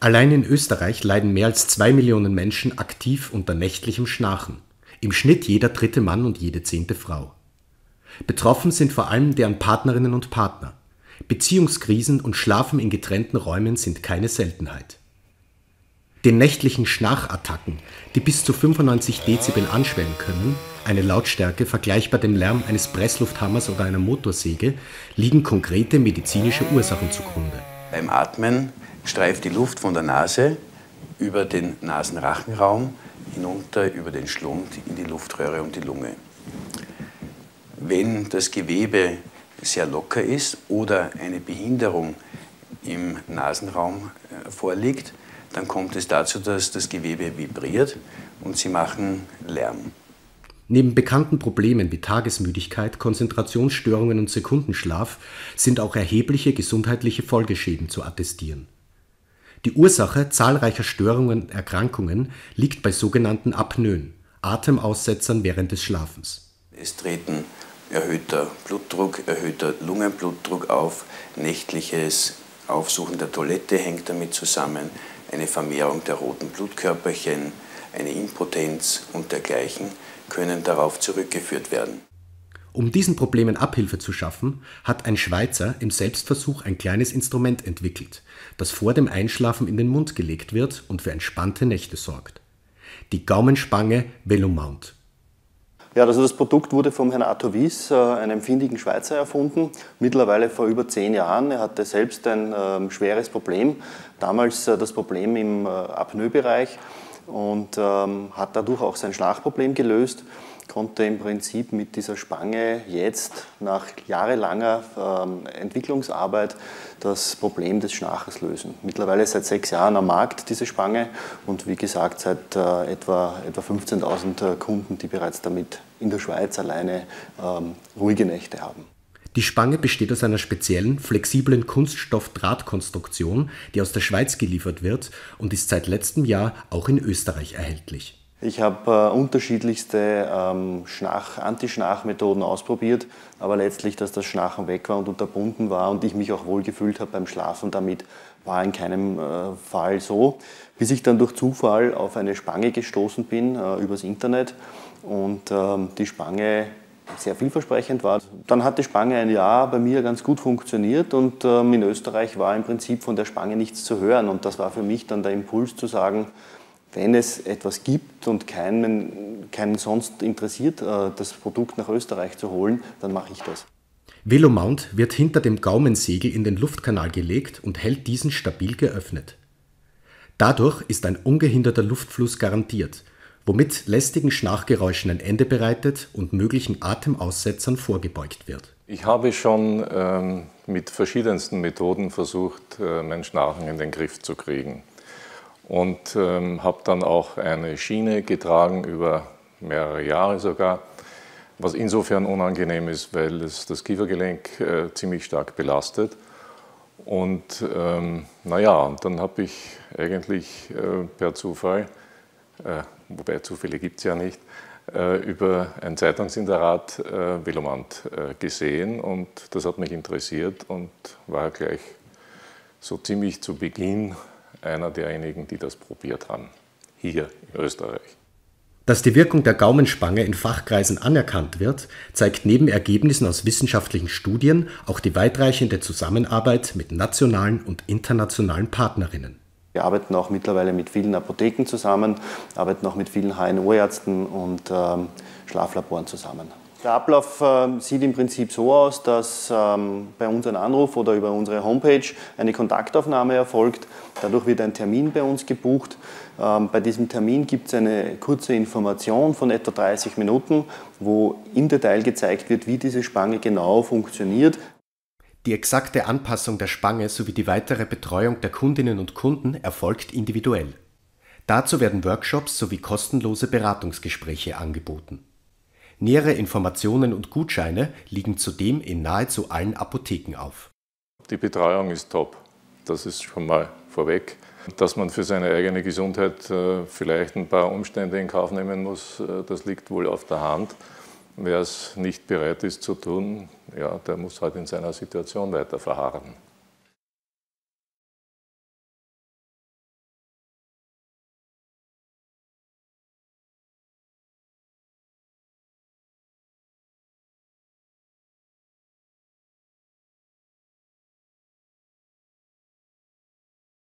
Allein in Österreich leiden mehr als 2 Millionen Menschen aktiv unter nächtlichem Schnarchen. Im Schnitt jeder dritte Mann und jede 10. Frau. Betroffen sind vor allem deren Partnerinnen und Partner. Beziehungskrisen und Schlafen in getrennten Räumen sind keine Seltenheit. Den nächtlichen Schnarchattacken, die bis zu 95 Dezibel anschwellen können, eine Lautstärke vergleichbar dem Lärm eines Presslufthammers oder einer Motorsäge, liegen konkrete medizinische Ursachen zugrunde. Beim Atmen streift die Luft von der Nase über den Nasenrachenraum hinunter über den Schlund in die Luftröhre und die Lunge. Wenn das Gewebe sehr locker ist oder eine Behinderung im Nasenraum vorliegt, dann kommt es dazu, dass das Gewebe vibriert und sie machen Lärm. Neben bekannten Problemen wie Tagesmüdigkeit, Konzentrationsstörungen und Sekundenschlaf sind auch erhebliche gesundheitliche Folgeschäden zu attestieren. Die Ursache zahlreicher Störungen und Erkrankungen liegt bei sogenannten Apnoen, Atemaussetzern während des Schlafens. Es treten erhöhter Blutdruck, erhöhter Lungenblutdruck auf, nächtliches Aufsuchen der Toilette hängt damit zusammen, eine Vermehrung der roten Blutkörperchen, eine Impotenz und dergleichen können darauf zurückgeführt werden. Um diesen Problemen Abhilfe zu schaffen, hat ein Schweizer im Selbstversuch ein kleines Instrument entwickelt, das vor dem Einschlafen in den Mund gelegt wird und für entspannte Nächte sorgt. Die Gaumenspange Velomount. Ja, also das Produkt wurde vom Herrn Arthur Wyss, einem findigen Schweizer, erfunden, mittlerweile vor über 10 Jahren. Er hatte selbst ein schweres Problem, damals das Problem im Apnoe-Bereich und hat dadurch auch sein Schlafproblem gelöst, konnte im Prinzip mit dieser Spange jetzt nach jahrelanger Entwicklungsarbeit das Problem des Schnarchens lösen. Mittlerweile seit 6 Jahren am Markt diese Spange und wie gesagt seit etwa 15.000 Kunden, die bereits damit in der Schweiz alleine ruhige Nächte haben. Die Spange besteht aus einer speziellen, flexiblen Kunststoff-Drahtkonstruktion, die aus der Schweiz geliefert wird und ist seit letztem Jahr auch in Österreich erhältlich. Ich habe unterschiedlichste Anti-Schnarch-Methoden ausprobiert, aber letztlich, dass das Schnarchen weg war und unterbunden war und ich mich auch wohl gefühlt habe beim Schlafen damit, war in keinem Fall so. Bis ich dann durch Zufall auf eine Spange gestoßen bin übers Internet und die Spange sehr vielversprechend war. Dann hat die Spange ein Jahr bei mir ganz gut funktioniert und in Österreich war im Prinzip von der Spange nichts zu hören und das war für mich dann der Impuls zu sagen, wenn es etwas gibt und keinen sonst interessiert, das Produkt nach Österreich zu holen, dann mache ich das. Velomount wird hinter dem Gaumensegel in den Luftkanal gelegt und hält diesen stabil geöffnet. Dadurch ist ein ungehinderter Luftfluss garantiert, womit lästigen Schnarchgeräuschen ein Ende bereitet und möglichen Atemaussetzern vorgebeugt wird. Ich habe schon mit verschiedensten Methoden versucht, mein Schnarchen in den Griff zu kriegen. Und habe dann auch eine Schiene getragen, über mehrere Jahre sogar, was insofern unangenehm ist, weil es das Kiefergelenk ziemlich stark belastet. Und naja, dann habe ich eigentlich per Zufall, wobei Zufälle gibt es ja nicht, über ein Zeitungsinserat Velomount gesehen und das hat mich interessiert und war gleich so ziemlich zu Beginn einer derjenigen, die das probiert haben, hier in Österreich. Dass die Wirkung der Gaumenspange in Fachkreisen anerkannt wird, zeigt neben Ergebnissen aus wissenschaftlichen Studien auch die weitreichende Zusammenarbeit mit nationalen und internationalen Partnerinnen. Wir arbeiten auch mittlerweile mit vielen Apotheken zusammen, arbeiten auch mit vielen HNO-Ärzten und Schlaflaboren zusammen. Der Ablauf sieht im Prinzip so aus, dass bei uns ein Anruf oder über unsere Homepage eine Kontaktaufnahme erfolgt. Dadurch wird ein Termin bei uns gebucht. Bei diesem Termin gibt es eine kurze Information von etwa 30 Minuten, wo im Detail gezeigt wird, wie diese Spange genau funktioniert. Die exakte Anpassung der Spange sowie die weitere Betreuung der Kundinnen und Kunden erfolgt individuell. Dazu werden Workshops sowie kostenlose Beratungsgespräche angeboten. Nähere Informationen und Gutscheine liegen zudem in nahezu allen Apotheken auf. Die Betreuung ist top, das ist schon mal vorweg. Dass man für seine eigene Gesundheit vielleicht ein paar Umstände in Kauf nehmen muss, das liegt wohl auf der Hand. Wer es nicht bereit ist zu tun, ja, der muss halt in seiner Situation weiter verharren.